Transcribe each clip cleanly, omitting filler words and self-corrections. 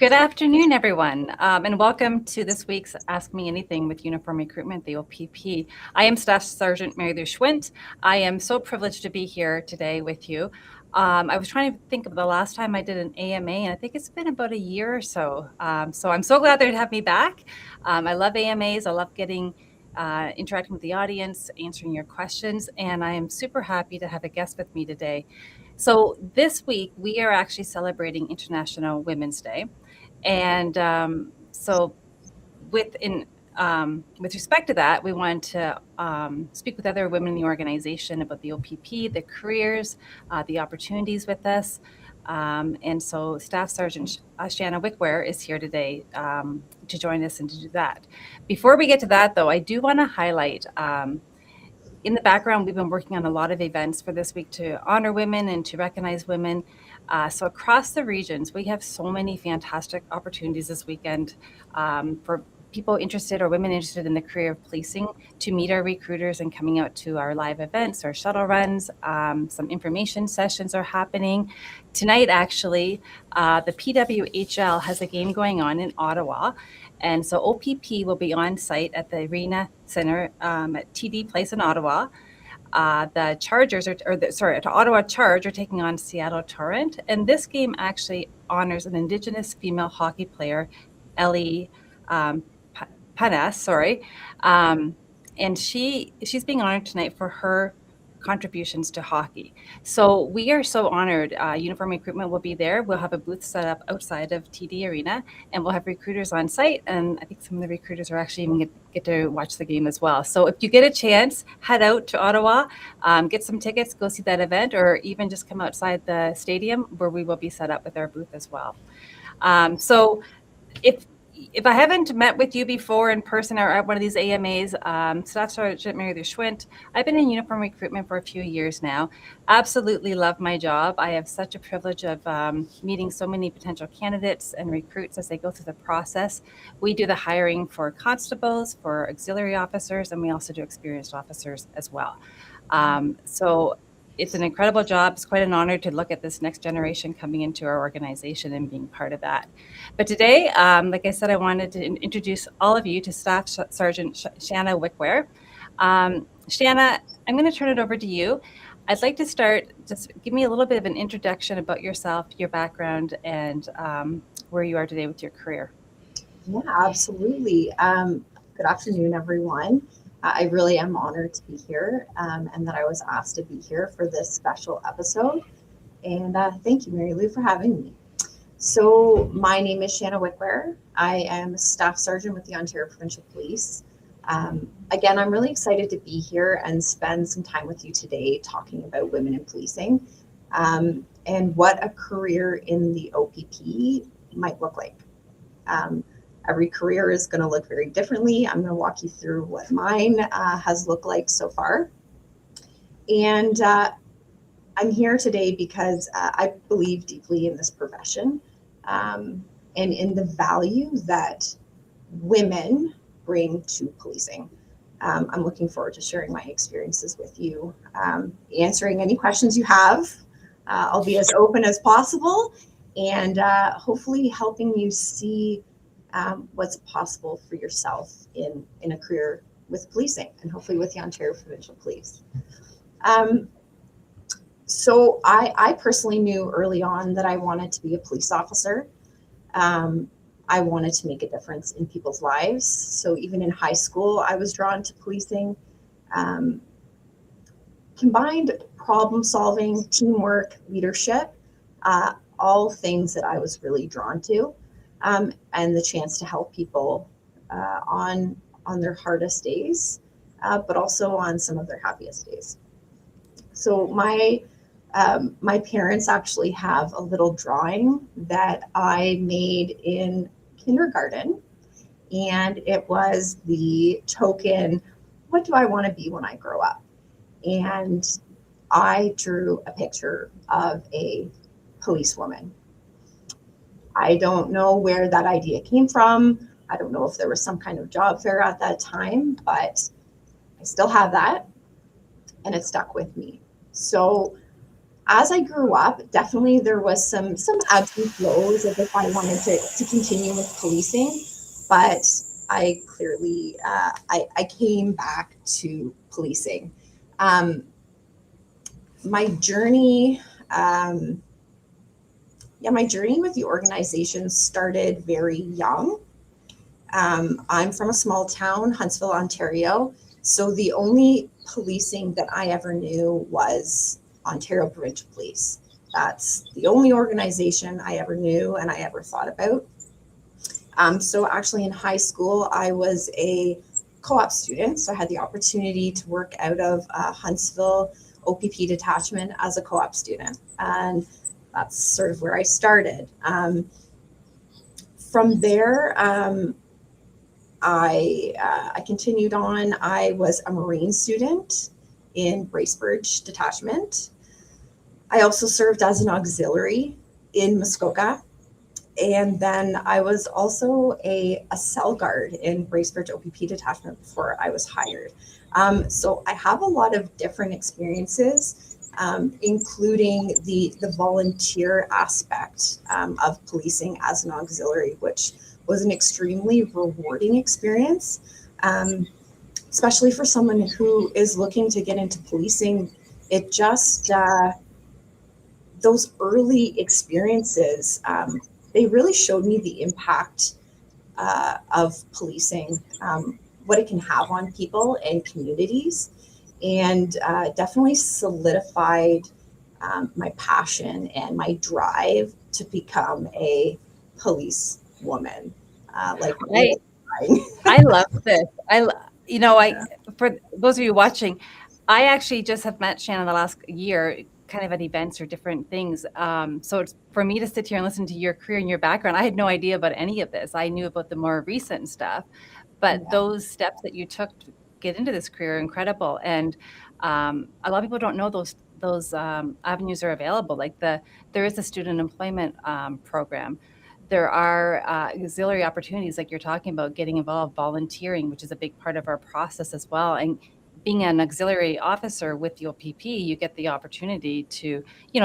Good afternoon, everyone, and welcome to this week's Ask Me Anything with Uniform Recruitment, the OPP. I am Staff Sergeant Mary Lou Schwint. I am so privileged to be here today with you. I was trying to think of the last time I did an AMA, and I think it's been about a year or so. So I'm so glad they'd have me back. I love AMAs. I love interacting with the audience, answering your questions, and I am super happy to have a guest with me today. So this week, we are actually celebrating International Women's Day. And with respect to that, we wanted to speak with other women in the organization about the OPP, the careers, the opportunities with us. And so Staff Sergeant Shana Wickwear is here today to join us and to do that. Before we get to that, though, I do want to highlight in the background, we've been working on a lot of events for this week to honor women and to recognize women. So across the regions, we have so many fantastic opportunities this weekend for people interested or women interested in the career of policing to meet our recruiters and coming out to our live events, our shuttle runs. Some information sessions are happening. Tonight, actually, the PWHL has a game going on in Ottawa. And so OPP will be on site at the Arena Center at TD Place in Ottawa. The Chargers Ottawa Charge are taking on Seattle Torrent. And this game actually honors an Indigenous female hockey player, Ellie Panas, and she's being honored tonight for her contributions to hockey. So we are so honored. Uniform Recruitment will be there. We'll have a booth set up outside of TD Arena, and we'll have recruiters on site. And I think some of the recruiters are actually even get to watch the game as well. So if you get a chance, head out to Ottawa, get some tickets, go see that event, or even just come outside the stadium where we will be set up with our booth as well. So if I haven't met with you before in person or at one of these AMAs, Staff Sergeant Mary Lou Schwint, I've been in uniform recruitment for a few years now. Absolutely love my job. I have such a privilege of meeting so many potential candidates and recruits as they go through the process. We do the hiring for constables, for auxiliary officers, and we also do experienced officers as well. So it's an incredible job. It's quite an honor to look at this next generation coming into our organization and being part of that. But today, like I said, I wanted to introduce all of you to Staff Sergeant Shana Wickwear. Shana, I'm going to turn it over to you. I'd like to start, just give me a little bit of an introduction about yourself, your background, and where you are today with your career. Yeah, absolutely. Good afternoon, everyone. I really am honored to be here and that I was asked to be here for this special episode. And thank you, Mary Lou, for having me. So my name is Shana Wickwear. I am a Staff Sergeant with the Ontario Provincial Police. Again, I'm really excited to be here and spend some time with you today talking about women in policing and what a career in the OPP might look like. Every career is going to look very differently. I'm going to walk you through what mine has looked like so far. And I'm here today because I believe deeply in this profession and in the value that women bring to policing. I'm looking forward to sharing my experiences with you, answering any questions you have. I'll be as open as possible and hopefully helping you see what's possible for yourself in a career with policing and hopefully with the Ontario Provincial Police. So I personally knew early on that I wanted to be a police officer. I wanted to make a difference in people's lives. So even in high school, I was drawn to policing. Combined problem solving, teamwork, leadership, all things that I was really drawn to. And the chance to help people on their hardest days, but also on some of their happiest days. So my parents actually have a little drawing that I made in kindergarten, and it was the token, what do I want to be when I grow up? And I drew a picture of a policewoman. I don't know where that idea came from. I don't know if there was some kind of job fair at that time, but I still have that and it stuck with me. So as I grew up, definitely there was some ebbs and flows of if I wanted to continue with policing, but I clearly I came back to policing. Um, my journey, um, yeah, my journey with the organization started very young. I'm from a small town, Huntsville, Ontario. So the only policing that I ever knew was Ontario Provincial Police. That's the only organization I ever knew and I ever thought about. So actually, in high school, I was a co-op student. So I had the opportunity to work out of Huntsville OPP detachment as a co-op student. And that's sort of where I started. From there, I continued on. I was a Marine student in Bracebridge Detachment. I also served as an auxiliary in Muskoka. And then I was also a cell guard in Bracebridge OPP Detachment before I was hired. So I have a lot of different experiences, including the volunteer aspect of policing as an auxiliary, which was an extremely rewarding experience, um, especially for someone who is looking to get into policing. It just those early experiences, they really showed me the impact of policing, what it can have on people and communities, and definitely solidified my passion and my drive to become a police woman. Like I really I love this. I yeah. for those of you watching, I actually just have met Shannon the last year, kind of at events or different things. So it's for me to sit here and listen to your career and your background. I had no idea about any of this. I knew about the more recent stuff, but Yeah. those steps that you took to get into this career are incredible. And a lot of people don't know those avenues are available. Like there is a student employment program. There are auxiliary opportunities like you're talking about, getting involved, volunteering, which is a big part of our process as well. And being an auxiliary officer with the OPP, you get the opportunity to,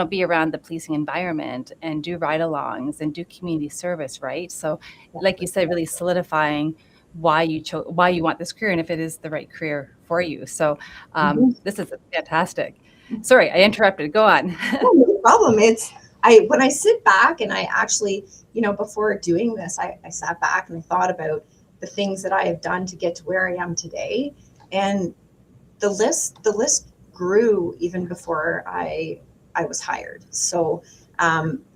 be around the policing environment and do ride-alongs and do community service, right? So, like you said, really solidifying why you want this career and if it is the right career for you. So, Mhm. this is fantastic. Sorry, I interrupted. Go on. Oh, no problem. It's I when I sit back and I actually, before doing this, I sat back and I thought about the things that I have done to get to where I am today. And the list grew even before I was hired. So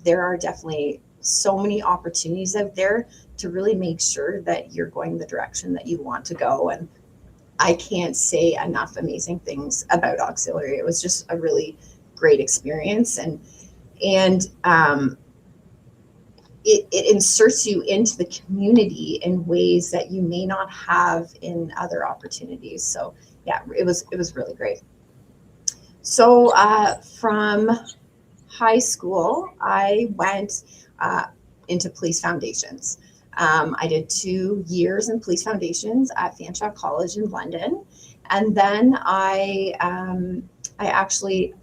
there are definitely so many opportunities out there to really make sure that you're going the direction that you want to go. And I can't say enough amazing things about auxiliary. It was just a really great experience, and it inserts you into the community in ways that you may not have in other opportunities. So yeah, it was really great. So from high school, I went into police foundations. I did 2 years in police foundations at Fanshawe College in London, and then I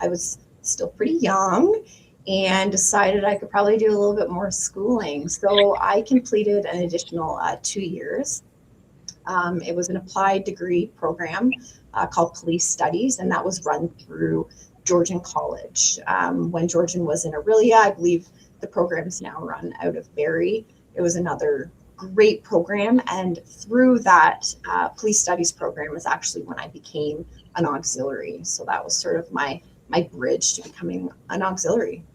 was still pretty young and decided I could probably do a little bit more schooling. So I completed an additional 2 years. It was an applied degree program called Police Studies, and that was run through Georgian College. When Georgian was in Aurelia, I believe the program is now run out of Barrie. It was another great program, and through that Police Studies program is actually when I became an auxiliary. So that was sort of my bridge to becoming an auxiliary.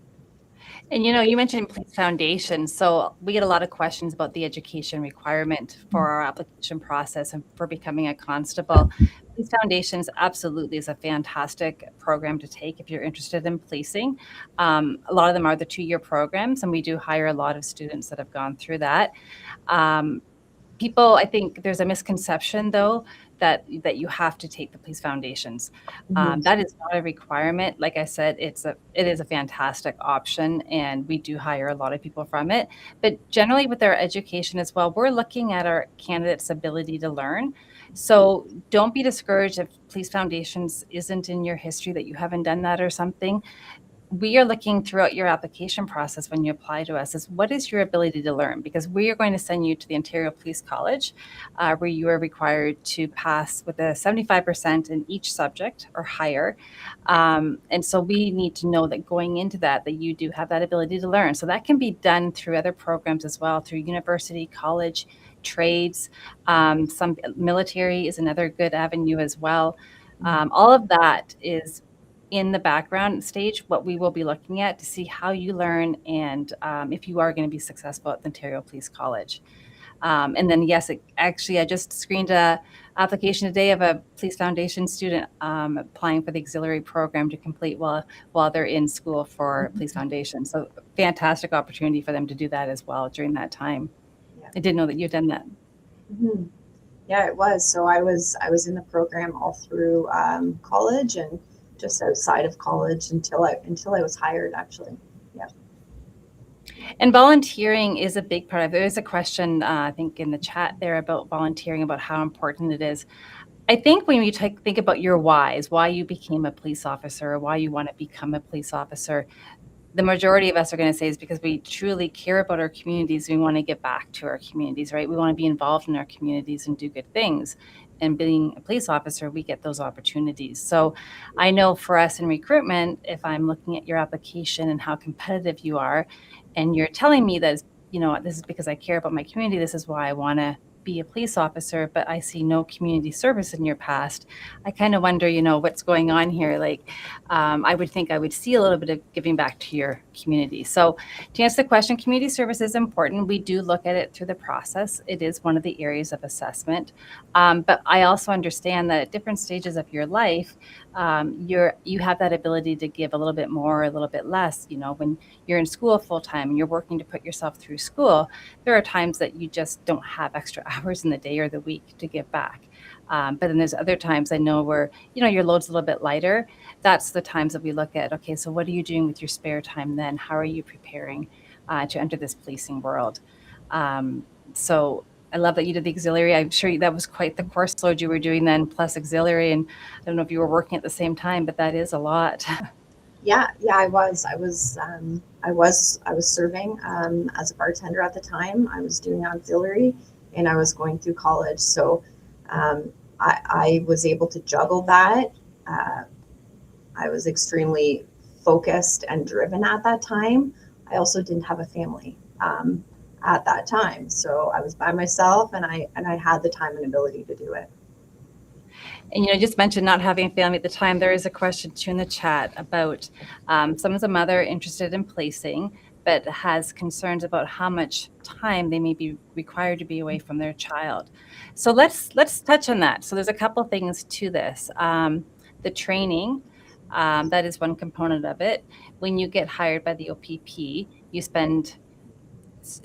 And you mentioned Police Foundation. So we get a lot of questions about the education requirement for our application process and for becoming a constable. Police Foundations absolutely is a fantastic program to take if you're interested in policing. A lot of them are the 2-year programs, and we do hire a lot of students that have gone through that. Um, People, I think there's a misconception though that you have to take the police foundations. Mhm. That is not a requirement. Like I said, it is a fantastic option, and we do hire a lot of people from it. But generally, with our education as well, we're looking at our candidates' ability to learn. So don't be discouraged if police foundations isn't in your history, that you haven't done that or something. we are looking throughout your application process when you apply to us is what is your ability to learn? Because we are going to send you to the Ontario Police College, where you are required to pass with a 75% in each subject or higher. And so we need to know that going into that you do have that ability to learn. So that can be done through other programs as well, through university, college, trades. Some military is another good avenue as well. All of that is in the background stage, what we will be looking at to see how you learn and if you are going to be successful at the Ontario Police College. And then, yes, actually, I just screened a application today of a Police Foundation student applying for the auxiliary program to complete while they're in school for Police Foundation. So fantastic opportunity for them to do that as well during that time. Yeah. I didn't know that you'd done that. Mm-hmm. Yeah, it was. So I was in the program all through college and just outside of college until I was hired, actually. Yeah. And volunteering is a big part of it. There's a question, I think, in the chat there about volunteering, about how important it is. I think when you think about your whys, why you became a police officer, or why you want to become a police officer, the majority of us are going to say is because we truly care about our communities. We want to give back to our communities, right? We want to be involved in our communities and do good things. And being a police officer, we get those opportunities. So I know for us in recruitment, if I'm looking at your application and how competitive you are, and you're telling me that, this is because I care about my community, this is why I want to be a police officer, but I see no community service in your past, I kind of wonder, what's going on here. Like, I would think I would see a little bit of giving back to your community. So to answer the question, community service is important. We do look at it through the process. It is one of the areas of assessment. But I also understand that at different stages of your life, you have that ability to give a little bit more, a little bit less. When you're in school full time and you're working to put yourself through school, there are times that you just don't have extra hours in the day or the week to give back. But then there's other times I know where, your load's a little bit lighter. That's the times that we look at, okay, so what are you doing with your spare time then? How are you preparing to enter this policing world? So I love that you did the auxiliary. I'm sure that was quite the course load you were doing then, plus auxiliary. And I don't know if you were working at the same time, but that is a lot. Yeah, I was serving as a bartender at the time. I was doing auxiliary, and I was going through college. So I was able to juggle that. I was extremely focused and driven at that time. I also didn't have a family at that time, so I was by myself, and I had the time and ability to do it. And you just mentioned not having a family at the time. There is a question too in the chat about someone's a mother interested in placing, but has concerns about how much time they may be required to be away from their child. So let's touch on that. So there's a couple things to this. The training, that is one component of it. When you get hired by the OPP, you spend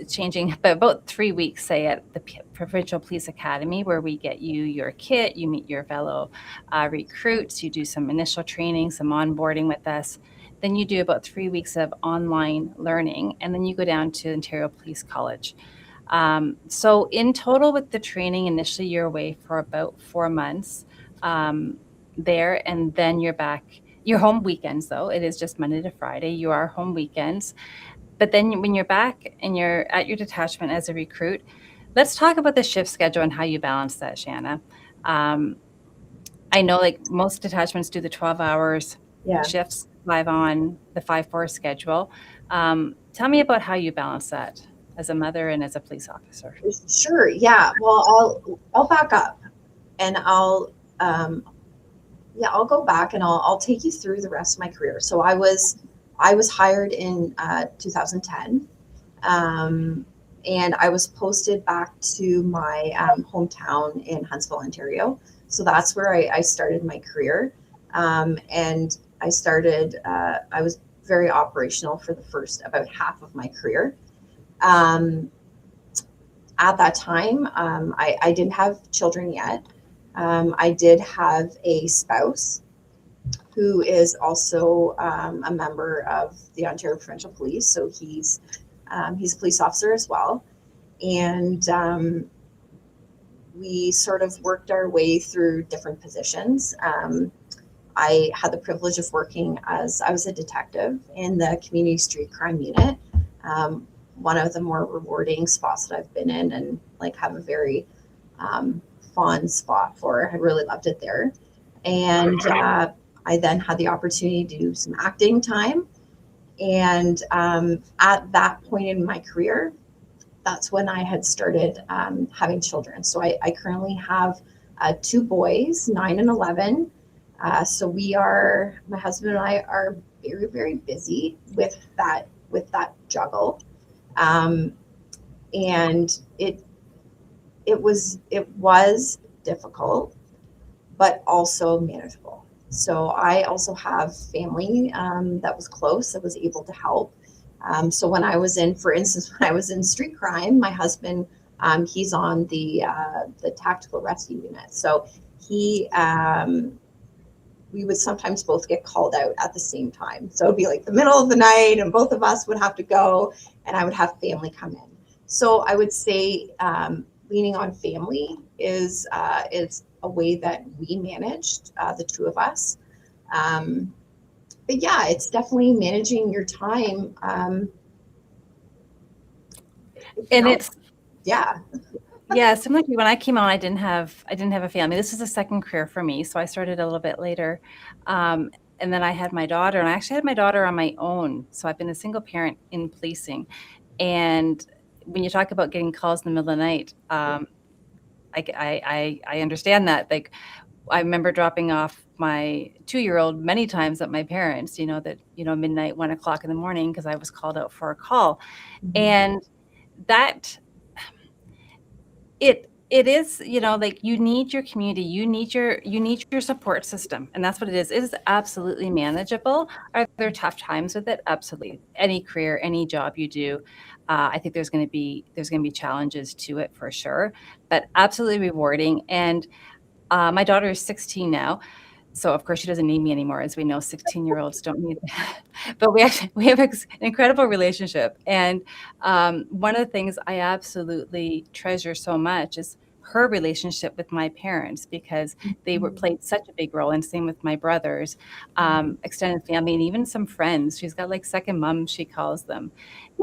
changing about 3 weeks, say, at the Provincial Police Academy, where we get you your kit, you meet your fellow recruits, you do some initial training, some onboarding with us. Then you do about 3 weeks of online learning, and then you go down to Ontario Police College. So in total with the training, initially you're away for about 4 months there, and then you're back. You're home weekends, though. It is just Monday to Friday. You are home weekends. But then when you're back and you're at your detachment as a recruit, let's talk about the shift schedule and how you balance that, Shana. I know like most detachments do the 12 hours shifts, 5 on, the 5-4 schedule. Tell me about how you balance that as a mother and as a police officer. Sure. Yeah. Well, I'll back up, and I'll go back, and I'll take you through the rest of my career. So I was hired in 2010, and I was posted back to my hometown in Huntsville, Ontario. So that's where I started my career, and I started. I was very operational for the first about half of my career. At that time, I didn't have children yet. I did have a spouse who is also a member of the Ontario Provincial Police. So he's a police officer as well. And we sort of worked our way through different positions. I had the privilege of working as I was a detective in the community street crime unit. One of the more rewarding spots that I've been in, and like have a very um, fond spot for. I really loved it there. And I then had the opportunity to do some acting time. And at that point in my career, that's when I had started having children. So I currently have two boys, 9 and 11. So my husband and I are very, very busy with that juggle. Um, and it was difficult, but also manageable. So I also have family that was close, that was able to help. So when I was in, for instance, when I was in street crime, my husband, he's on the tactical rescue unit. So he, we would sometimes both get called out at the same time. So it'd be like the middle of the night, and both of us would have to go, and I would have family come in. So I would say leaning on family is a way that we managed the two of us. Um, but yeah, it's definitely managing your time. And it's Yeah. Yeah, similar to you, when I came on, I didn't have a family. This is a second career for me, so I started a little bit later. And then I had my daughter, and I actually had my daughter on my own. So I've been a single parent in policing. And when you talk about getting calls in the middle of the night, I understand that. Like, I remember dropping off my 2-year-old many times at my parents', midnight, 1 o'clock in the morning, because I was called out for a call. Mhm. And that it is, like, you need your community, you need your support system, and that's what it is. It is absolutely manageable. Are there tough times with it? Absolutely. Any career, any job you do, I think there's gonna be challenges to it for sure, but absolutely rewarding. And my daughter is 16 now, so of course she doesn't need me anymore. As we know, 16-year-olds don't need but we have an incredible relationship. And one of the things I absolutely treasure so much is her relationship with my parents, because they were played such a big role, and same with my brothers, extended family, and even some friends. She's got like second moms, she calls them.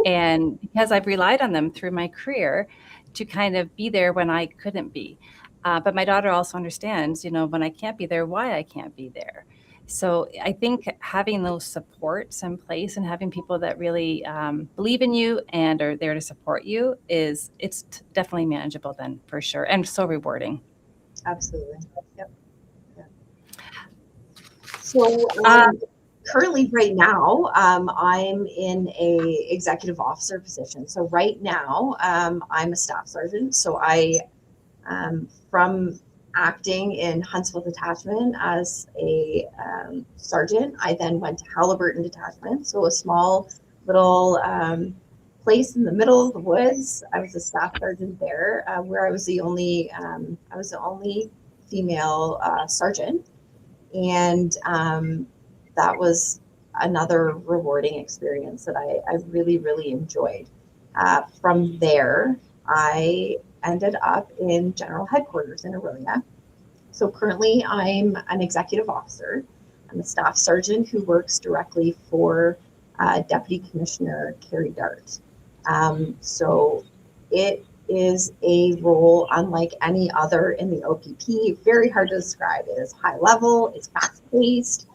And because I've relied on them through my career to kind of be there when I couldn't be. But my daughter also understands, when I can't be there, why I can't be there. So I think having those supports in place and having people that really believe in you and are there to support you it's definitely manageable then, for sure, and so rewarding. Absolutely. Yep. Yep. So Uh, currently, right now, I'm in a executive officer position. So right now, I'm a staff sergeant. So from acting in Huntsville Detachment as a sergeant, I then went to Halliburton Detachment. So a small little place in the middle of the woods. I was a staff sergeant there, where I was the only female sergeant, and that was another rewarding experience that I really, really enjoyed. From there, I ended up in general headquarters in Aurelia. So currently, I'm an executive officer. I'm a staff sergeant who works directly for Deputy Commissioner Carrie Dart. So it is a role unlike any other in the OPP. Very hard to describe. It is high level, it's fast paced,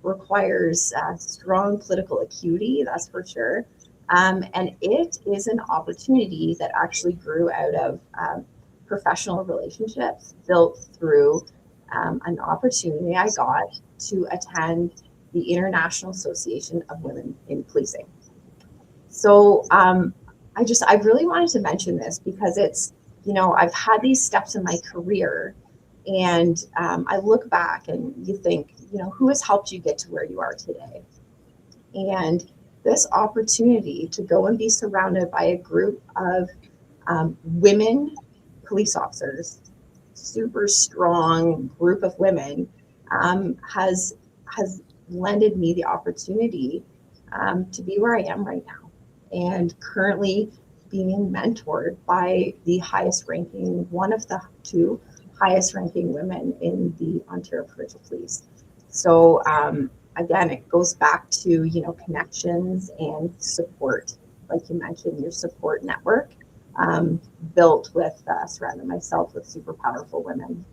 requires strong political acuity, that's for sure. And it is an opportunity that actually grew out of professional relationships built through an opportunity I got to attend the International Association of Women in Policing. So I really wanted to mention this because I've had these steps in my career, and I look back and you think, who has helped you get to where you are today? And this opportunity to go and be surrounded by a group of women police officers, super strong group of women, has lended me the opportunity to be where I am right now, and currently being mentored by the highest ranking, one of the two highest ranking women in the Ontario Provincial Police. So again, it goes back to, connections and support, like you mentioned, your support network built with surrounding myself with super powerful women.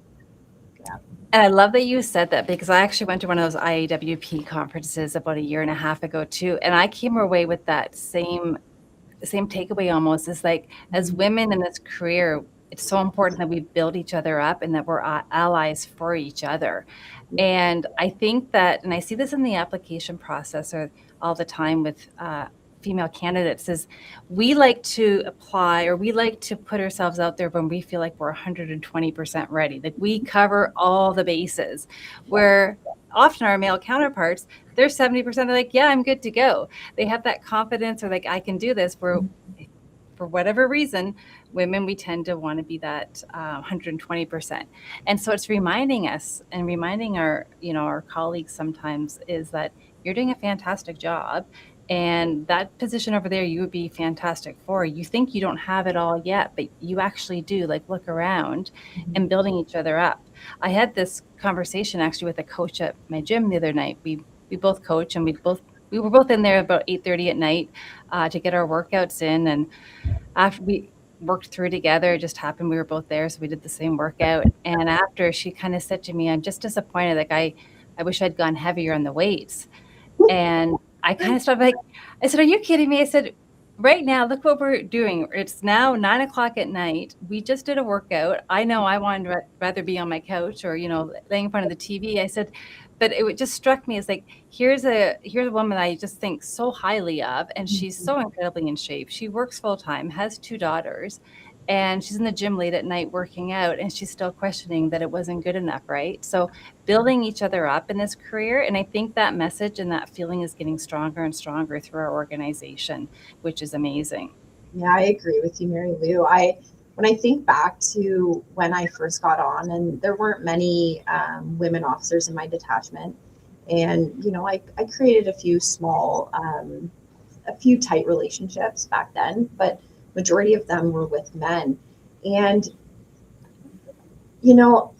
Yeah. And I love that you said that, because I actually went to one of those IAWP conferences about a year and a half ago too, and I came away with that same takeaway almost, is like, as women in this career, it's so important that we build each other up and that we're allies for each other. And I think that, and I see this in the application process or all the time with female candidates, is we like to apply, or we like to put ourselves out there when we feel like we're 120% ready. Like, we cover all the bases, where often our male counterparts, they're 70%, they're like, yeah, I'm good to go. They have that confidence, or like, I can do this. For whatever reason, women, we tend to want to be that 120%. And so it's reminding us and reminding our colleagues sometimes, is that you're doing a fantastic job. And that position over there, you would be fantastic for. You think you don't have it all yet, but you actually do. Like, look around, and building each other up. I had this conversation actually with a coach at my gym the other night. We both coach, and we were both in there about 8:30 at night to get our workouts in. And after we worked through together, it just happened we were both there, so we did the same workout. And after, she kind of said to me, I'm just disappointed. Like, I wish I'd gone heavier on the weights. And I kind of started like, I said, are you kidding me? I said, right now, look what we're doing. It's now 9 o'clock at night. We just did a workout. I know I wanted to rather be on my couch, or, laying in front of the TV. I said, but it just struck me as like, here's a woman I just think so highly of, and she's so incredibly in shape. She works full time, has 2 daughters, and she's in the gym late at night working out, and she's still questioning that it wasn't good enough, right? So building each other up in this career, and I think that message and that feeling is getting stronger and stronger through our organization, which is amazing. Yeah, I agree with you, Mary Lou. When I think back to when I first got on, and there weren't many women officers in my detachment, and I created a few a few tight relationships back then, but majority of them were with men. And you know,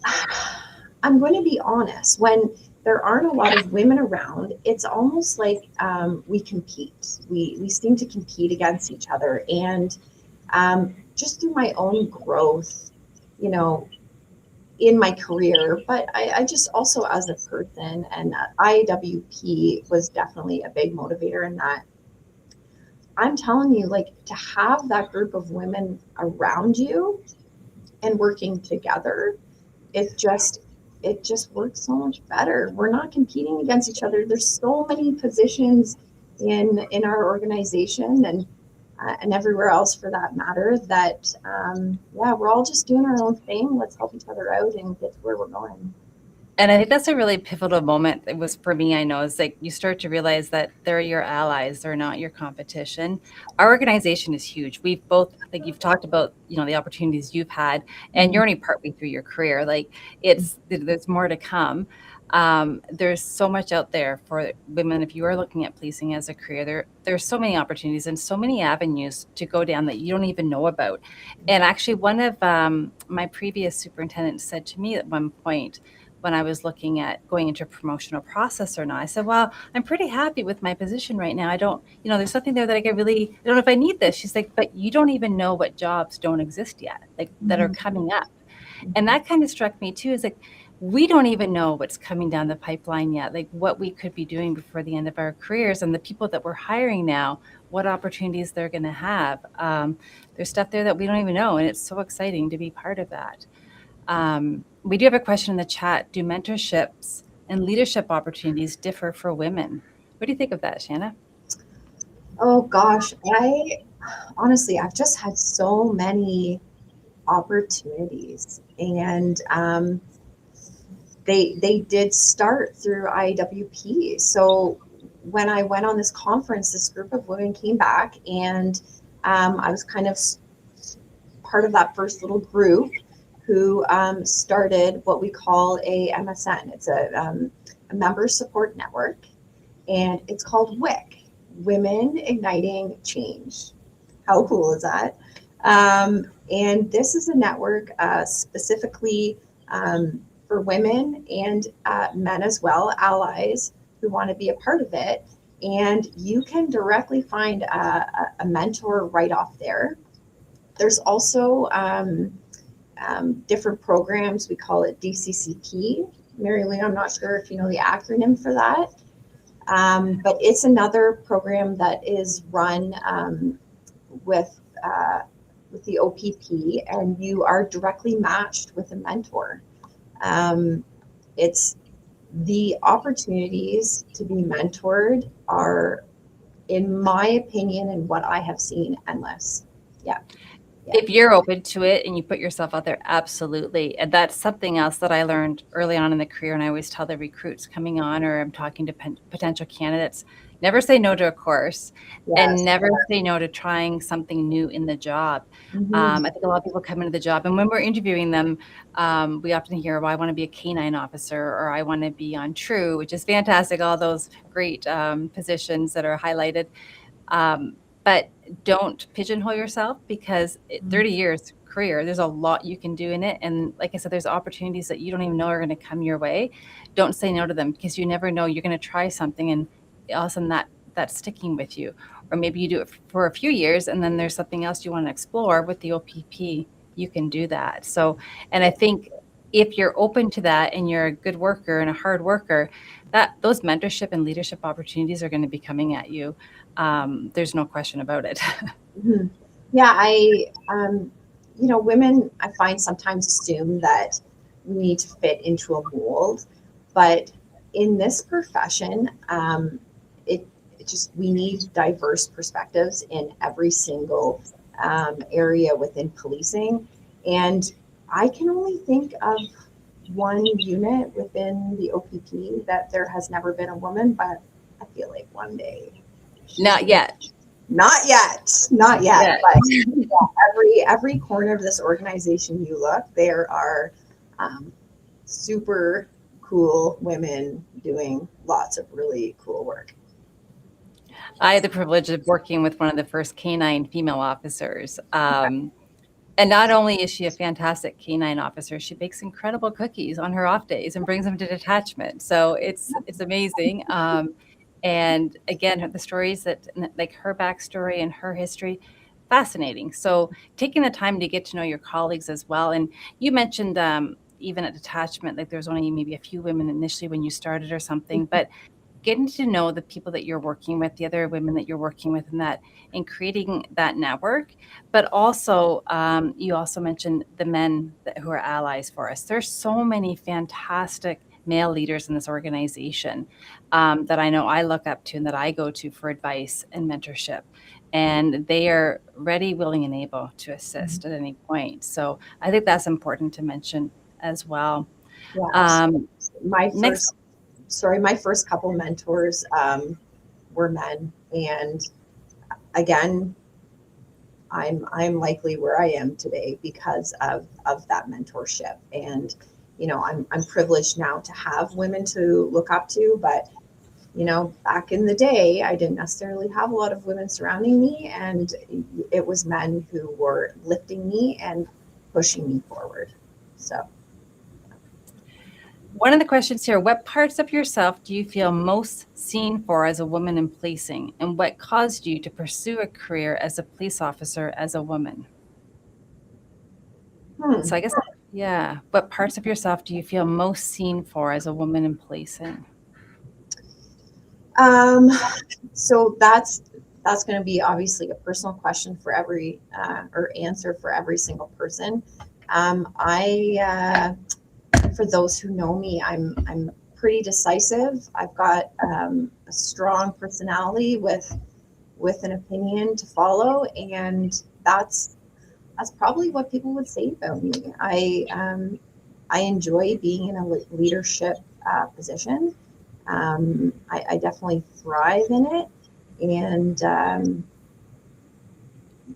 I'm going to be honest, when there aren't a lot of women around, it's almost like we compete. We seem to compete against each other. And just through my own growth, you know, in my career, but I just also as a person, and IWP was definitely a big motivator in that. I'm telling you, like, to have that group of women around you and working together, it just works so much better. We're not competing against each other. There's so many positions in our organization, and everywhere else for that matter, that yeah, we're all just doing our own thing. Let's help each other out and get to where we're going. And I think that's a really pivotal moment. It was for me, I know, it's like, you start to realize that they're your allies, they're not your competition. Our organization is huge. We've both, like, you've talked about, the opportunities you've had, and you're only partway through your career. Like, there's more to come. There's so much out there for women. If you are looking at policing as a career, there's so many opportunities and so many avenues to go down that you don't even know about. And actually, one of my previous superintendents said to me at one point, when I was looking at going into a promotional process or not, I said, well, I'm pretty happy with my position right now. I don't, there's something there that I don't know if I need this. She's like, but you don't even know what jobs don't exist yet, like, that are coming up. And that kind of struck me too, is like, we don't even know what's coming down the pipeline yet, like what we could be doing before the end of our careers, and the people that we're hiring now, what opportunities they're going to have. There's stuff there that we don't even know, and it's so exciting to be part of that. We do have a question in the chat. Do mentorships and leadership opportunities differ for women? What do you think of that, Shana? Oh gosh, I've just had so many opportunities, and they did start through IWP. So when I went on this conference, this group of women came back, and I was kind of part of that first little group who started what we call a MSN. It's a member support network, and it's called WIC, Women Igniting Change. How cool is that? And this is a network specifically for women and men as well, allies who want to be a part of it. And you can directly find a mentor right off there. There's also different programs. We call it DCCP. Mary Lou, I'm not sure if you know the acronym for that, but it's another program that is run with the OPP, and you are directly matched with a mentor. It's the opportunities to be mentored are, in my opinion and what I have seen, endless. Yeah. If you're open to it and you put yourself out there, absolutely. And that's something else that I learned early on in the career. And I always tell the recruits coming on, or I'm talking to potential candidates, never say no to a course, and Yes. never say no to trying something new in the job. Mm-hmm. I think a lot of people come into the job, and when we're interviewing them, we often hear, well, I want to be a canine officer, or I want to be on True, which is fantastic, all those great positions that are highlighted. But don't pigeonhole yourself, because 30 years career, there's a lot you can do in it. And like I said, there's opportunities that you don't even know are going to come your way. Don't say no to them, because you never know. You're going to try something and all of a sudden that's sticking with you. Or maybe you do it for a few years and then there's something else you want to explore with the OPP. You can do that. So, and I think if you're open to that and you're a good worker and a hard worker, that those mentorship and leadership opportunities are going to be coming at you. There's no question about it. Mm-hmm. Yeah, women, I find, sometimes assume that we need to fit into a mold, but in this profession, it just, we need diverse perspectives in every single area within policing. And I can only think of one unit within the OPP that there has never been a woman, but I feel like one day. Not yet. Not yet. Not yet. Yeah. But every corner of this organization you look, there are super cool women doing lots of really cool work. I had the privilege of working with one of the first canine female officers. And not only is she a fantastic canine officer, she bakes incredible cookies on her off days and brings them to detachment. So it's amazing. And again, the stories that, like her backstory and her history, fascinating. So taking the time to get to know your colleagues as well. And you mentioned even at detachment, like there's only maybe a few women initially when you started or something, but getting to know the people that you're working with, the other women that you're working with, and creating that network. But also, you also mentioned the men who are allies for us. There's so many fantastic male leaders in this organization that I know I look up to and that I go to for advice and mentorship. And they are ready, willing, and able to assist at any point. So I think that's important to mention as well. Yeah, my Next. first couple mentors were men, and again, I'm likely where I am today because of that mentorship. And I'm privileged now to have women to look up to, but back in the day, I didn't necessarily have a lot of women surrounding me, and it was men who were lifting me and pushing me forward. So One of the questions here, what parts of yourself do you feel most seen for as a woman in policing, and what caused you to pursue a career as a police officer as a woman? So I guess, yeah, what parts of yourself do you feel most seen for as a woman in policing? So that's going to be obviously a personal question for every or answer for every single person. For those who know me, I'm pretty decisive. I've got a strong personality with an opinion to follow, and that's probably what people would say about me. I enjoy being in a leadership position. I definitely thrive in it, and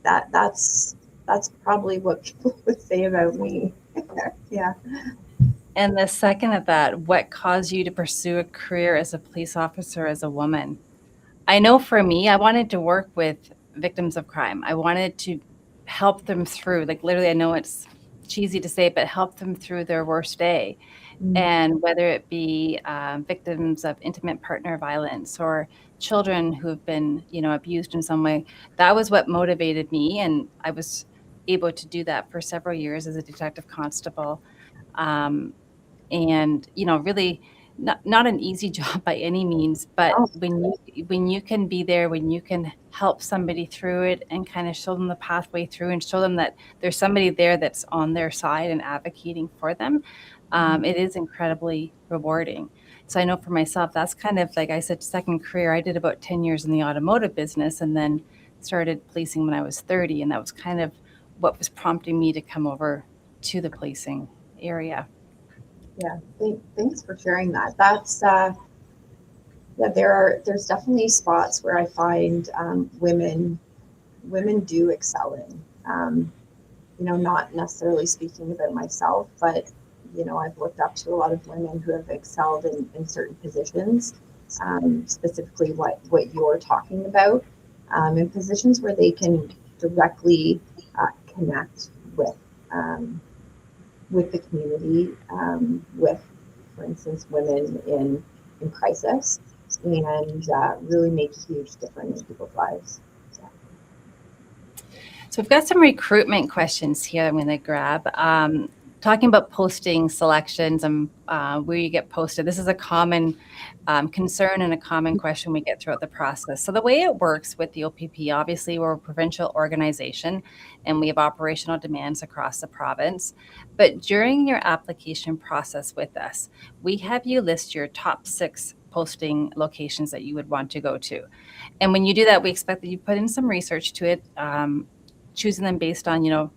that's probably what people would say about me. Yeah. And the second of that, what caused you to pursue a career as a police officer as a woman? I know for me, I wanted to work with victims of crime. I wanted to help them through, like literally, I know it's cheesy to say, but help them through their worst day. Mm. And whether it be victims of intimate partner violence or children who have been, abused in some way, that was what motivated me. And I was able to do that for several years as a detective constable. Um, and really not an easy job by any means, but Oh, when you can be there, when you can help somebody through it and kind of show them the pathway through and show them that there's somebody there that's on their side and advocating for them, it is incredibly rewarding. So I know for myself, that's kind of, like I said, second career. I did about 10 years in the automotive business and then started policing when I was 30, and that was kind of what was prompting me to come over to the policing area. yeah. Thanks for sharing that. Yeah. There's definitely spots where I find women do excel in. Not necessarily speaking about myself, but I've looked up to a lot of women who have excelled in certain positions, specifically what you're talking about, in positions where they can directly connect um, with the community, with, for instance, women in crisis, and really make a huge difference in people's lives. Yeah. So we've got some recruitment questions here I'm going to grab. Talking about posting selections and where you get posted. This is a common concern and a common question we get throughout the process. So the way it works with the OPP, obviously we're a provincial organization and we have operational demands across the province. But during your application process with us, we have you list your top 6 posting locations that you would want to go to. And when you do that, we expect that you put in some research to it, choosing them based on,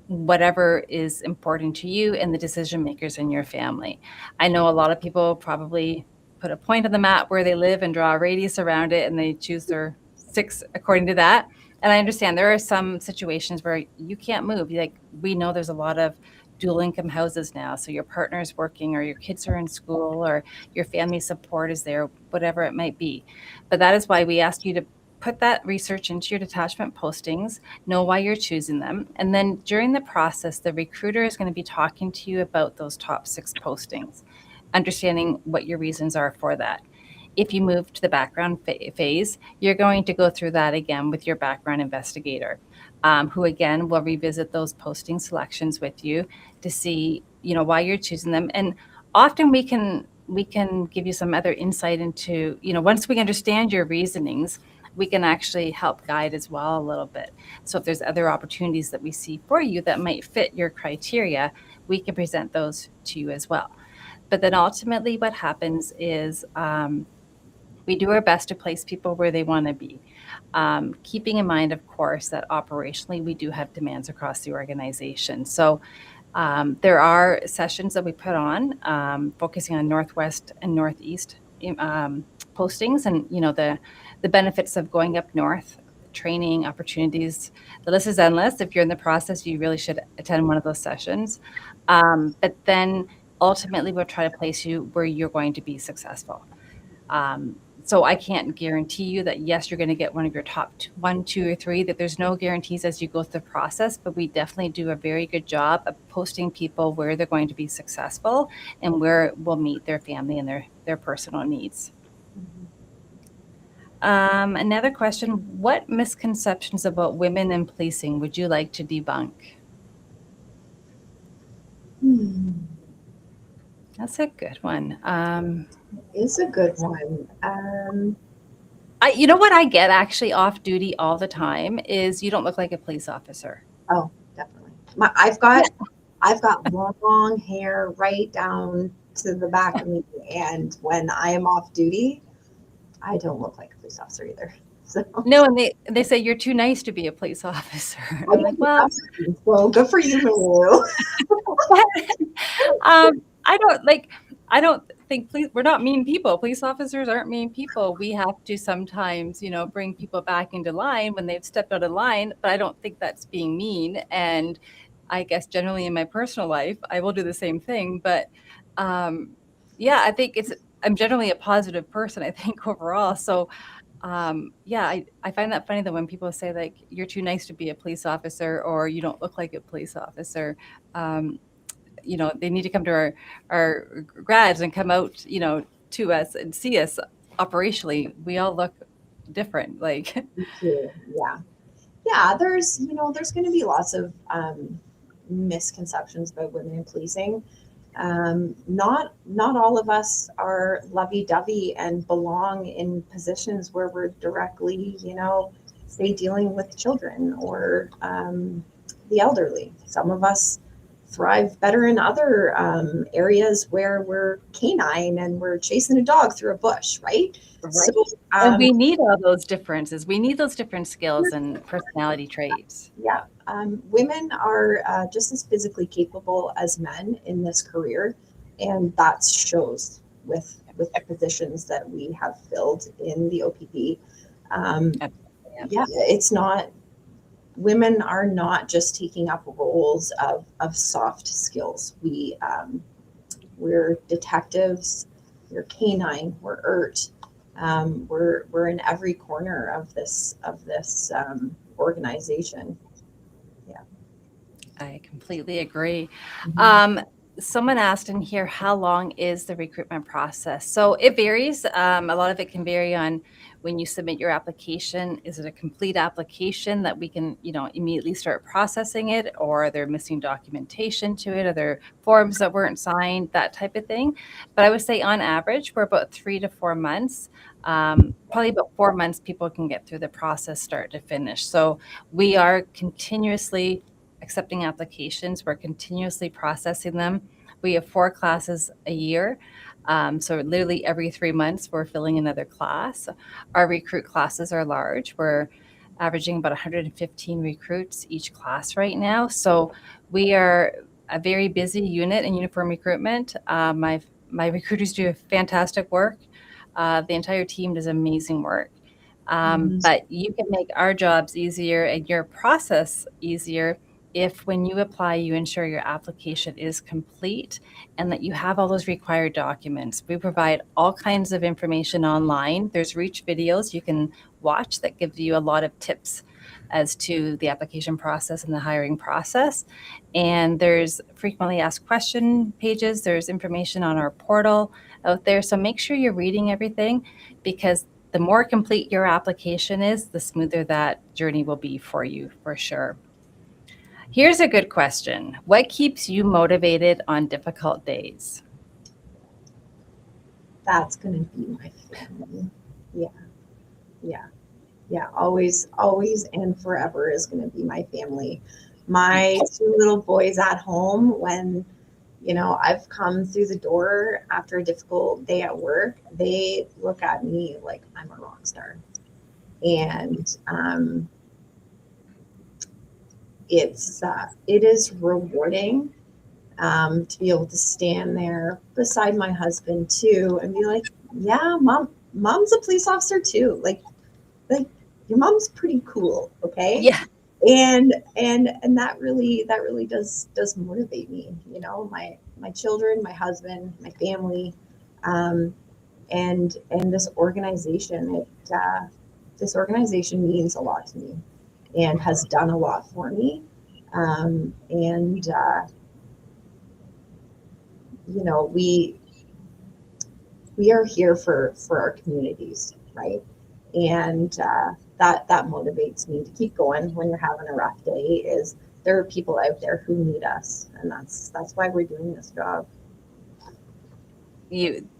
whatever is important to you and the decision makers in your family. I know a lot of people probably put a point on the map where they live and draw a radius around it and they choose their 6 according to that. And I understand there are some situations where you can't move. Like, we know there's a lot of dual income houses now. So your partner is working or your kids are in school or your family support is there, whatever it might be. But that is why we ask you to put that research into your detachment postings, know why you're choosing them. And then during the process, the recruiter is going to be talking to you about those top 6 postings, understanding what your reasons are for that. If you move to the background phase, you're going to go through that again with your background investigator, who again will revisit those posting selections with you to see, why you're choosing them. And often we can give you some other insight into, once we understand your reasonings, we can actually help guide as well a little bit. So if there's other opportunities that we see for you that might fit your criteria, we can present those to you as well. But then ultimately what happens is we do our best to place people where they want to be. Keeping in mind, of course, that operationally we do have demands across the organization. So there are sessions that we put on focusing on Northwest and Northeast postings, and the benefits of going up north, training opportunities. The list is endless. If you're in the process, you really should attend one of those sessions. But then ultimately, we'll try to place you where you're going to be successful. So I can't guarantee you that, yes, you're going to get one of your top 1, 2, or 3, that there's no guarantees as you go through the process, but we definitely do a very good job of posting people where they're going to be successful and where will meet their family and their personal needs. Another question, what misconceptions about women in policing would you like to debunk? Hmm. That's a good one. Is a good one. You know what I get actually off duty all the time is, you don't look like a police officer. Oh, definitely. I've got long hair right down to the back of me, and when I am off duty, I don't look like a police officer either. So No, and they say you're too nice to be a police officer. And I I'm like, get the well, question. Well, good for you, Maru. I don't think we're not mean people. Police officers aren't mean people. We have to sometimes, bring people back into line when they've stepped out of line, but I don't think that's being mean. And I guess generally in my personal life, I will do the same thing. But yeah, I think I'm generally a positive person, I think, overall. So Yeah, I find that funny that when people say like you're too nice to be a police officer or you don't look like a police officer, um, they need to come to our grads and come out, to us and see us operationally. We all look different. Like, Me too. Yeah. Yeah, there's going to be lots of misconceptions about women in policing. Not all of us are lovey-dovey and belong in positions where we're directly, say, dealing with children or the elderly. Some of us thrive better in other areas where we're canine and we're chasing a dog through a bush, right? So, right. And um, we need all those differences. We need those different skills and personality traits. yeah, women are just as physically capable as men in this career, and that shows with the positions that we have filled in the OPP. Um, Yeah. yeah, it's not women are not just taking up roles of soft skills. We're detectives, we're canine, we're ERT. We're in every corner of this organization. Yeah. I completely agree. Mhm. Um, Someone asked in here, how long is the recruitment process? So it varies. A lot of it can vary on when you submit your application. Is it a complete application that we can, immediately start processing it, or are there missing documentation to it? Are there forms that weren't signed? That type of thing. But I would say on average, we're about 3 to 4 months. Probably about 4 months, people can get through the process start to finish. So we are continuously accepting applications. We're continuously processing them. We have 4 classes a year. So literally every 3 months, we're filling another class. Our recruit classes are large. We're averaging about 115 recruits each class right now. So we are a very busy unit in uniform recruitment. My recruiters do fantastic work. The entire team does amazing work. Mhm. But you can make our jobs easier and your process easier if when you apply, you ensure your application is complete and that you have all those required documents. We provide all kinds of information online. There's Reach videos you can watch that give you a lot of tips as to the application process and the hiring process. And there's frequently asked question pages. There's information on our portal out there. So make sure you're reading everything, because the more complete your application is, the smoother that journey will be for you, for sure. Here's a good question. What keeps you motivated on difficult days? That's gonna be my family. Yeah, yeah, yeah. Always, always, and forever is gonna be my family. My two little boys at home, when I've come through the door after a difficult day at work, they look at me like I'm a rock star, and it is rewarding to be able to stand there beside my husband too and be like, yeah, mom's a police officer too. Like your mom's pretty cool, okay? Yeah, And that really does motivate me. My children, my husband, my family, um, and this organization means a lot to me and has done a lot for me. And we are here for our communities, right? And that motivates me to keep going when you're having a rough day. Is there are people out there who need us, and that's why we're doing this job.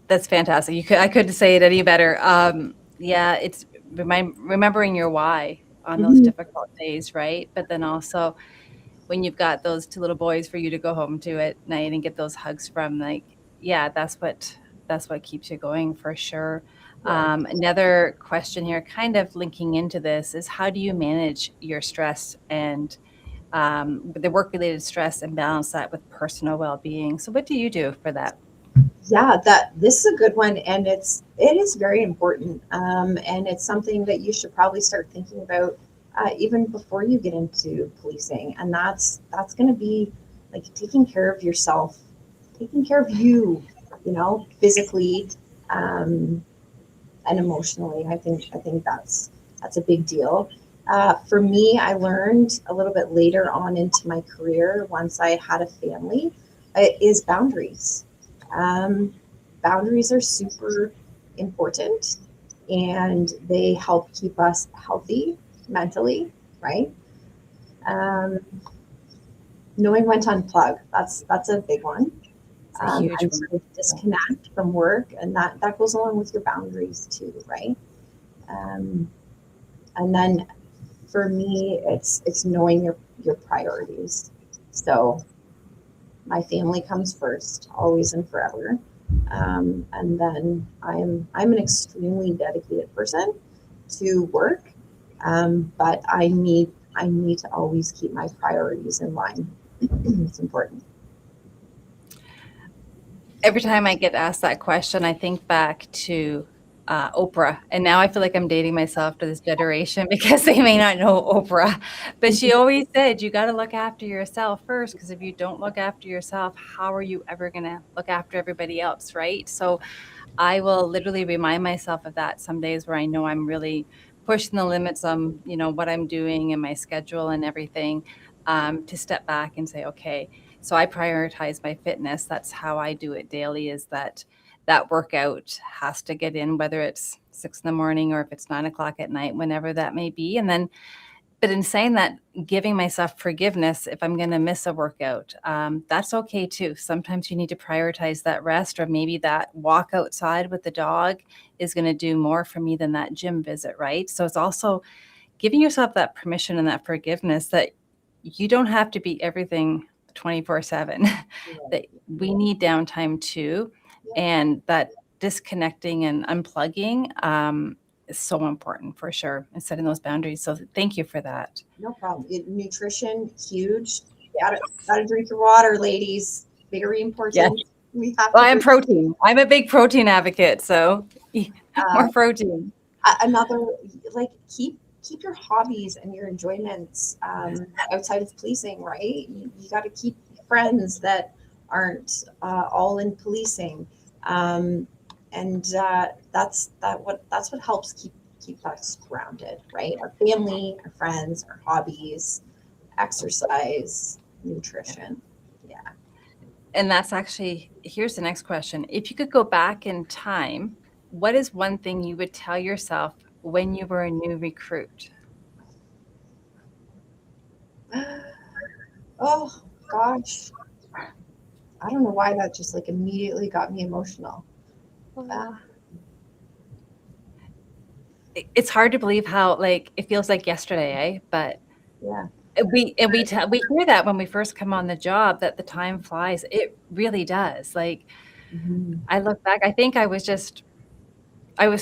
that's fantastic. I couldn't say it any better. Yeah, it's remembering your why on those Mhm. difficult days, right? But then also when you've got those two little boys for you to go home to at night and get those hugs from, like, yeah, that's what keeps you going for sure. Yeah. Another question here, kind of linking into this, is how do you manage your stress and the work related stress and balance that with personal well-being? So what do you do for that? Yeah, that this is a good one, and it is very important, and it's something that you should probably start thinking about even before you get into policing, and that's going to be like taking care of yourself, taking care of you, physically, um, and emotionally. I think that's a big deal. For me, I learned a little bit later on into my career, once I had a family, is boundaries. Um, Boundaries are super important, and they help keep us healthy mentally, right? Um, Knowing when to unplug, that's a big one. It's a huge And one. sort of disconnect from work, and that goes along with your boundaries too, right? Um, and then for me, it's knowing your priorities. So my family comes first, always and forever. And then I'm an extremely dedicated person to work, but I need to always keep my priorities in line. It's important. Every time I get asked that question, I think back to Oprah. And now I feel like I'm dating myself to this generation because they may not know Oprah. But she always said, you got to look after yourself first, because if you don't look after yourself, how are you ever going to look after everybody else? Right. So I will literally remind myself of that some days where I know I'm really pushing the limits on, what I'm doing and my schedule and everything, to step back and say, okay, so I prioritize my fitness. That's how I do it daily, is that workout has to get in, whether it's 6 in the morning or if it's 9 o'clock at night, whenever that may be. And then but in saying that, giving myself forgiveness if I'm going to miss a workout, that's okay too. Sometimes you need to prioritize that rest, or maybe that walk outside with the dog is going to do more for me than that gym visit, right? So it's also giving yourself that permission and that forgiveness that you don't have to be everything 24/7, that we need downtime too. Yeah. And that disconnecting and unplugging, is so important for sure, and setting those boundaries. So thank you for that. No problem. Nutrition, huge. Gotta drink your water, ladies. Very Yes. important. We have Well, to I'm drink. protein. I'm a big protein advocate. So Uh, more protein. Another, like, keep your hobbies and your enjoyments outside of policing, right? You got to keep friends that aren't all in policing, um, and that's what helps keep us grounded, right? Our family, our friends, our hobbies, exercise, nutrition. Yeah. And that's actually, here's the next question. If you could go back in time, what is one thing you would tell yourself when you were a new recruit? Oh gosh, I don't know why that just like immediately got me emotional. Uh, It's hard to believe how, like, it feels like yesterday, eh? But yeah. we hear that when we first come on the job, that the time flies. It really does. Like, Mhm. I look back, I think I was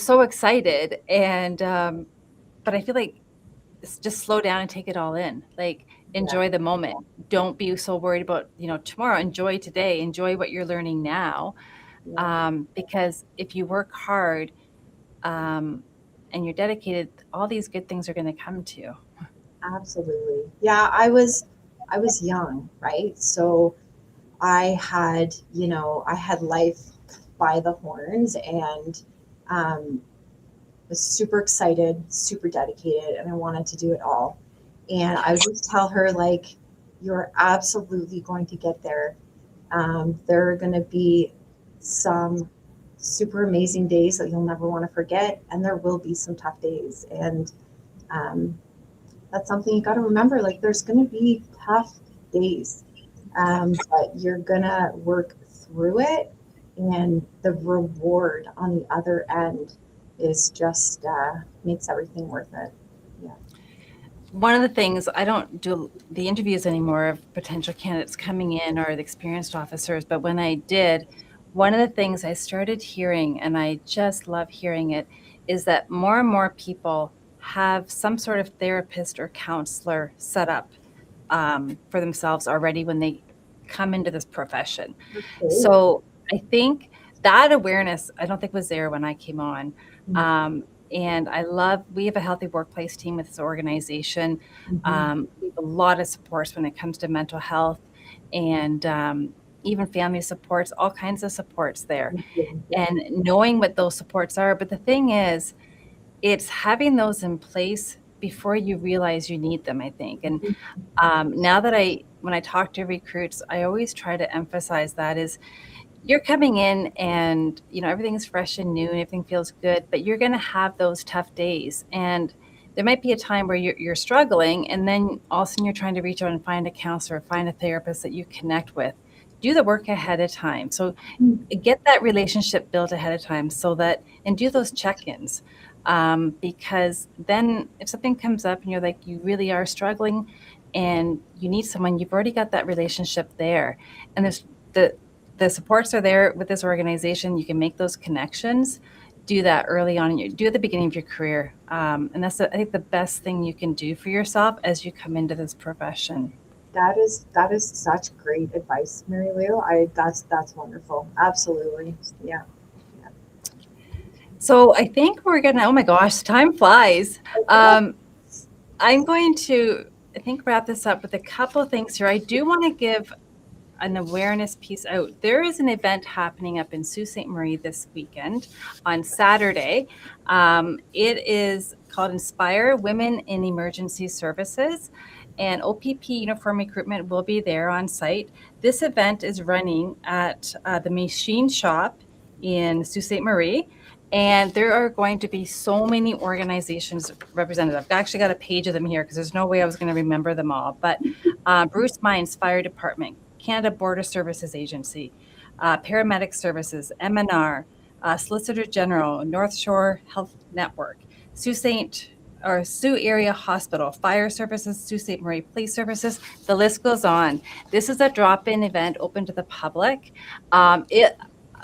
so excited, and but I feel like just slow down and take it all in. Like, Yeah. enjoy the moment. Don't be so worried about, tomorrow. Enjoy today. Enjoy what you're learning now. Yeah. Because if you work hard, um, and you're dedicated, all these good things are going to come to you. Absolutely. Yeah, I was young, right? So I had life by the horns, and um, was super excited, super dedicated, and I wanted to do it all. And I would Yes. just tell her, like, you're absolutely going to get there. There are going to be some super amazing days that you'll never want to forget, and there will be some tough days. And um, that's something you got to remember. Like, there's going to be tough days, but you're going to work through it. And the reward on the other end is just makes everything worth it. Yeah. One of the things, I don't do the interviews anymore of potential candidates coming in or the experienced officers, but when I did, one of the things I started hearing, and I just love hearing it, is that more and more people have some sort of therapist or counselor set up, for themselves already when they come into this profession. Okay. So I think that awareness, I don't think was there when I came on. Um, and we have a healthy workplace team with this organization. Mhm. We have a lot of supports when it comes to mental health. And even family supports, all kinds of supports there, Yeah. and knowing what those supports are. But the thing is, it's having those in place before you realize you need them, I think. And now that when I talk to recruits, I always try to emphasize that is you're coming in and everything's fresh and new and everything feels good, but you're going to have those tough days, and there might be a time where you're struggling, and then all of a sudden you're trying to reach out and find a counselor, find a therapist that you connect with. Do the work ahead of time. So get that relationship built ahead of time, so that, and do those check-ins, because then if something comes up and you're like, you really are struggling and you need someone, you've already got that relationship there, and there's the supports are there with this organization. You can make those connections. Do that early on do at the beginning of your career, and that's I think the best thing you can do for yourself as you come into this profession. That is such great advice, Mary Lou. That's wonderful. Absolutely. Yeah. Yeah. So I think we're gonna. Oh my gosh, time flies. Um, I'm going to, I think, wrap this up with a couple of things here. I do want to give an awareness piece out. There is an event happening up in Sault Ste. Marie this weekend on Saturday. It is called Inspire Women in Emergency Services, and OPP Uniform Recruitment will be there on site. This event is running at the Machine Shop in Sault Ste. Marie. And there are going to be so many organizations represented. I've actually got a page of them here because there's no way I was going to remember them all. But Bruce Mines Fire Department, Canada Border Services Agency, Paramedic Services, MNR, Solicitor General, North Shore Health Network, Sioux Area Hospital, Fire Services, Sault Ste. Marie Police Services. The list goes on. This is a drop-in event open to the public.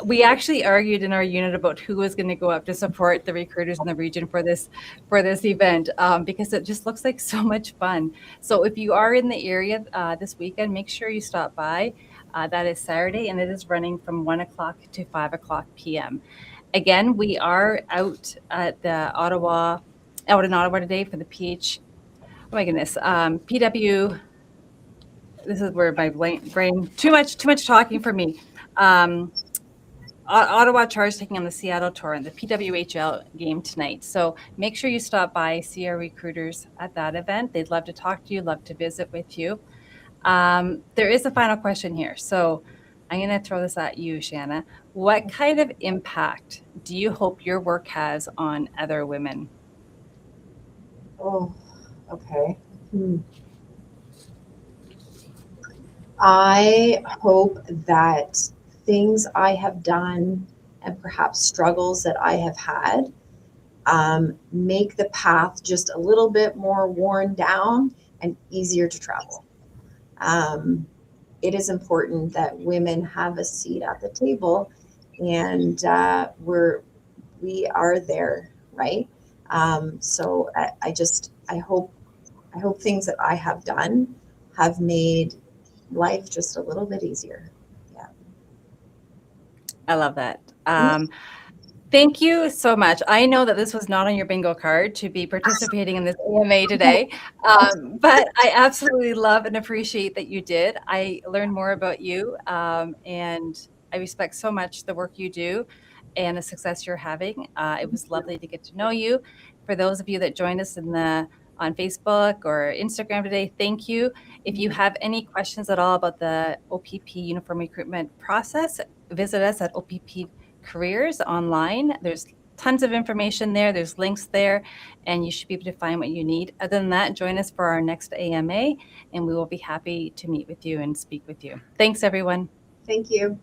We actually argued in our unit about who was going to go up to support the recruiters in the region for this event, because it just looks like so much fun. So if you are in the area this weekend, make sure you stop by. That is Saturday, and it is running from 1 o'clock to 5 o'clock p.m. Again, we are out at out in Ottawa today for the oh my goodness, PW. This is where my brain, too much talking for me. Ottawa Charge taking on the Seattle Tour and the PWHL game tonight. So make sure you stop by, see our recruiters at that event. They'd love to talk to you, love to visit with you. There is a final question here. So I'm going to throw this at you, Shana. What kind of impact do you hope your work has on other women? Oh, okay. I hope that things I have done and perhaps struggles that I have had make the path just a little bit more worn down and easier to travel. It is important that women have a seat at the table, and we are there, right? So I hope things that I have done have made life just a little bit easier. Yeah. I love that. Thank you so much. I know that this was not on your bingo card to be participating in this AMA today, but I absolutely love and appreciate that you did. I learned more about you, and I respect so much the work you do and the success you're having. It was lovely to get to know you. For those of you that joined us on Facebook or Instagram today, thank you. If you have any questions at all about the OPP uniform recruitment process, visit us at OPP Careers online. There's tons of information there. There's links there, and you should be able to find what you need. Other than that, join us for our next AMA, and we will be happy to meet with you and speak with you. Thanks, everyone. Thank you.